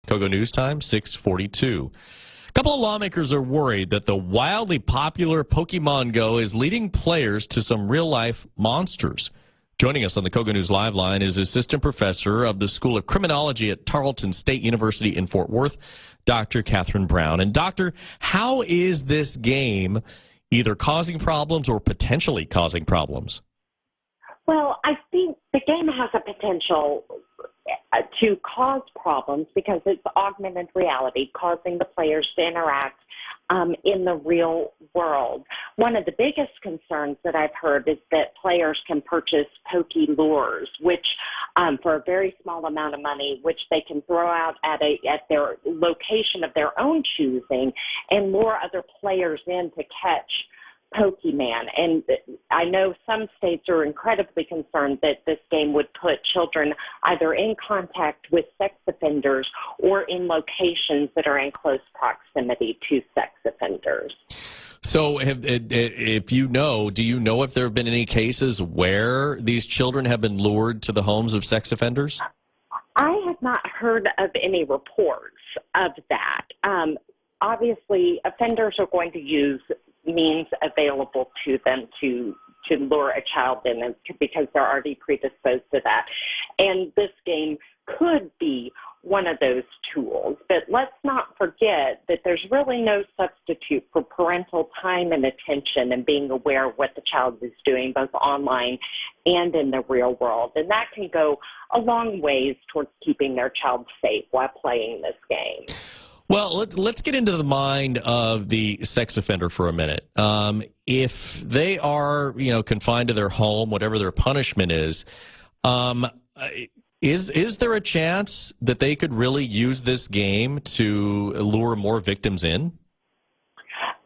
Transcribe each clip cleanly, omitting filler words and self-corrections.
Kogo News Time, 6:42. A couple of lawmakers are worried that the wildly popular Pokemon Go is leading players to some real-life monsters. Joining us on the Kogo News Live line is assistant professor of the School of Criminology at Tarleton State University in Fort Worth, Dr. Katherine Brown. And doctor, how is this game either causing problems or potentially causing problems? Well, I think the game has a potential to cause problems because it's augmented reality, causing the players to interact in the real world. One of the biggest concerns that I've heard is that players can purchase Poke lures, which for a very small amount of money, which they can throw out at their location of their own choosing and lure other players in to catch Pokemon. And I know some states are incredibly concerned that this game would put children either in contact with sex offenders or in locations that are in close proximity to sex offenders. So if you know, do you know if there have been any cases where these children have been lured to the homes of sex offenders? I have not heard of any reports of that. Obviously, offenders are going to use means available to them to lure a child in because they're already predisposed to that. And this game could be one of those tools. But let's not forget that there's really no substitute for parental time and attention and being aware of what the child is doing, both online and in the real world. And that can go a long ways towards keeping their child safe while playing this game. Well, let's get into the mind of the sex offender for a minute. If they are, confined to their home, whatever their punishment is there a chance that they could really use this game to lure more victims in?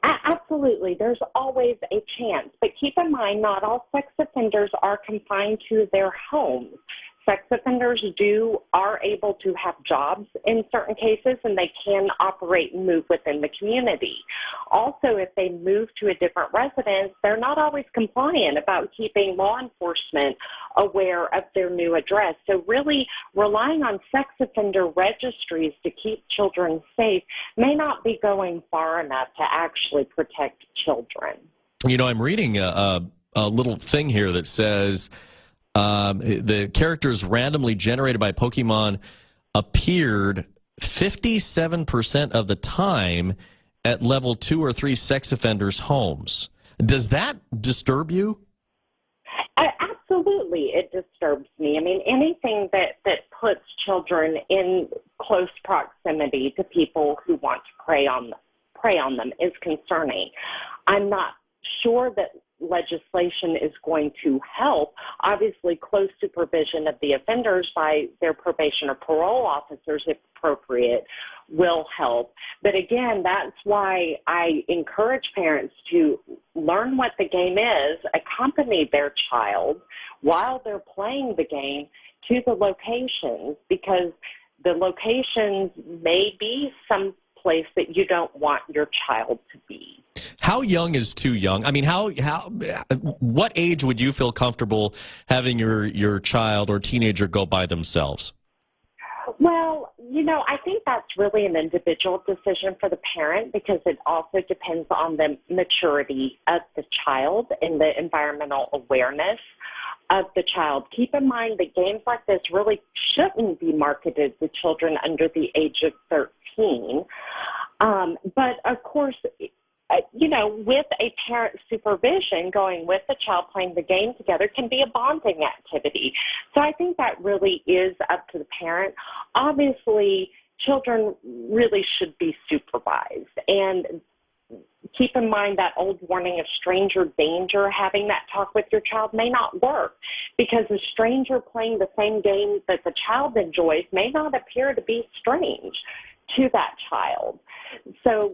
Absolutely. There's always a chance. But keep in mind, not all sex offenders are confined to their homes. Sex offenders are able to have jobs in certain cases, and they can operate and move within the community. Also, if they move to a different residence, they're not always compliant about keeping law enforcement aware of their new address. So really relying on sex offender registries to keep children safe may not be going far enough to actually protect children. I'm reading a little thing here that says the characters randomly generated by Pokemon appeared 57% of the time at level 2 or 3 sex offenders' homes. Does that disturb you? Absolutely, it disturbs me. I mean, anything that puts children in close proximity to people who want to prey on them is concerning. I'm not sure that legislation is going to help. Obviously, close supervision of the offenders by their probation or parole officers, if appropriate, will help. But again, that's why I encourage parents to learn what the game is, accompany their child while they're playing the game to the locations, because the locations may be some place that you don't want your child to be. How young is too young? I mean, what age would you feel comfortable having your child or teenager go by themselves? Well, I think that's really an individual decision for the parent, because it also depends on the maturity of the child and the environmental awareness of the child. Keep in mind that games like this really shouldn't be marketed to children under the age of 13. But of course, with a parent supervision, going with the child playing the game together can be a bonding activity. So I think that really is up to the parent. Obviously, children really should be supervised. And keep in mind that old warning of stranger danger. Having that talk with your child may not work, because a stranger playing the same game that the child enjoys may not appear to be strange to that child. So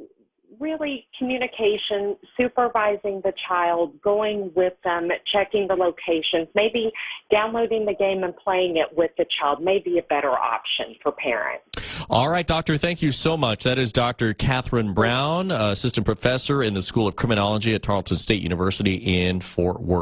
really, communication, supervising the child, going with them, checking the locations, maybe downloading the game and playing it with the child may be a better option for parents. All right, Doctor, thank you so much. That is Dr. Katherine Brown, assistant professor in the School of Criminology at Tarleton State University in Fort Worth.